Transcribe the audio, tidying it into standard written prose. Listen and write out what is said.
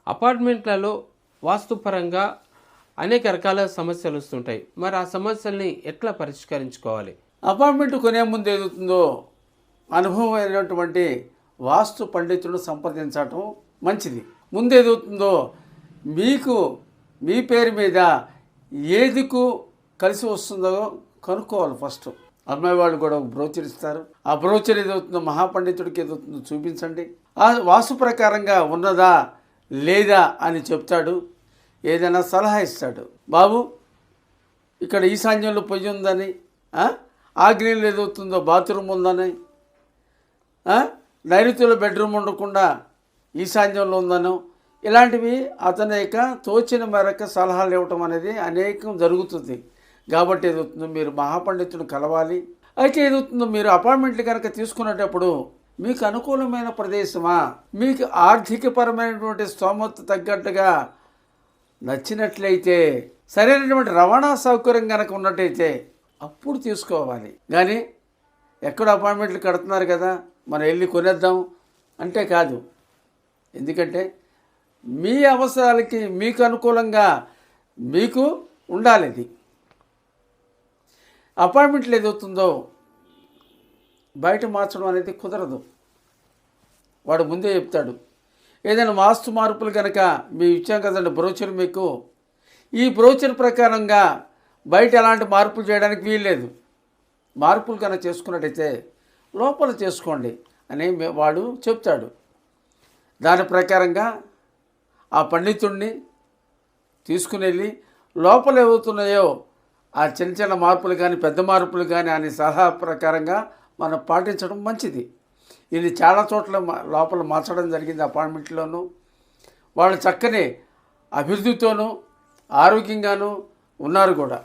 అపార్ట్మెంట్లలో వాస్తుపరంగా అనేక రకాల సమస్యలు వస్తుంటాయి. మరి ఆ సమస్యల్ని ఎట్లా పరిష్కరించుకోవాలి? అపార్ట్మెంట్ కొనే ముందు ఏదవుతుందో అనుభవమైనటువంటి వాస్తు పండితులను సంప్రదించడం మంచిది. ముందు ఏదవుతుందో మీకు మీ పేరు మీద ఏదికు కలిసి వస్తుందో కనుక్కోవాలి. ఫస్ట్ అమ్మాయి వాళ్ళు కూడా ఒక బ్రోచర్ ఇస్తారు. ఆ బ్రోచర్ ఏదవుతుందో మహాపండితుడికి ఏదవుతుందో చూపించండి. ఆ వాస్తు ప్రకారంగా ఉన్నదా లేదా అని చెప్తాడు. ఏదైనా సలహా ఇస్తాడు. బాబు ఇక్కడ ఈశాన్యంలో పొయ్యి ఉందని, ఆగ్నేయంలో ఏదవుతుందో బాత్రూమ్ ఉందని, నైరుతిలో బెడ్రూమ్ ఉండకుండా ఈశాన్యంలో ఉందనో, ఇలాంటివి అతని యొక్క తోచిన మేరకు సలహాలు ఇవ్వటం అనేది అనేకం జరుగుతుంది. కాబట్టి ఏదవుతుందో మీరు మహాపండితుడు కలవాలి. అయితే ఏదవుతుందో మీరు అపార్ట్మెంట్లు కనుక తీసుకునేటప్పుడు మీకు అనుకూలమైన ప్రదేశమా, మీకు ఆర్థికపరమైనటువంటి స్తోమత తగ్గట్టుగా నచ్చినట్లయితే, సరైనటువంటి రవాణా సౌకర్యం కనుక ఉన్నట్టయితే అప్పుడు తీసుకోవాలి. కానీ ఎక్కడ అపార్ట్మెంట్లు కడుతున్నారు కదా మనం వెళ్ళి కొనేద్దాం అంటే కాదు. ఎందుకంటే మీ అవసరాలకి మీకు అనుకూలంగా మీకు ఉండాలి. అది అపార్ట్మెంట్లు ఏదవుతుందో బయట మార్చడం అనేది కుదరదు. వాడు ముందే చెప్తాడు. ఏదైనా వాస్తు మార్పులు కనుక మీ ఇచ్చాం కదండి బ్రోచర్, మీకు ఈ బ్రోచర్ ప్రకారంగా బయట ఎలాంటి మార్పులు చేయడానికి వీల్లేదు. మార్పులు కనుక చేసుకున్నట్టయితే లోపల చేసుకోండి అని వాడు చెప్తాడు. దాని ప్రకారంగా ఆ పండితుడిని తీసుకుని వెళ్ళి లోపల ఏమవుతున్నాయో ఆ చిన్న చిన్న మార్పులు కానీ పెద్ద మార్పులు కానీ అని సలహా ప్రకారంగా మనం పాటించడం మంచిది. ఇది చాలా చోట్ల లోపల మార్చడం జరిగింది. అపార్ట్మెంట్లోనూ వాళ్ళు చక్కని అభివృద్ధితోనూ ఆరోగ్యంగానూ ఉన్నారు కూడా.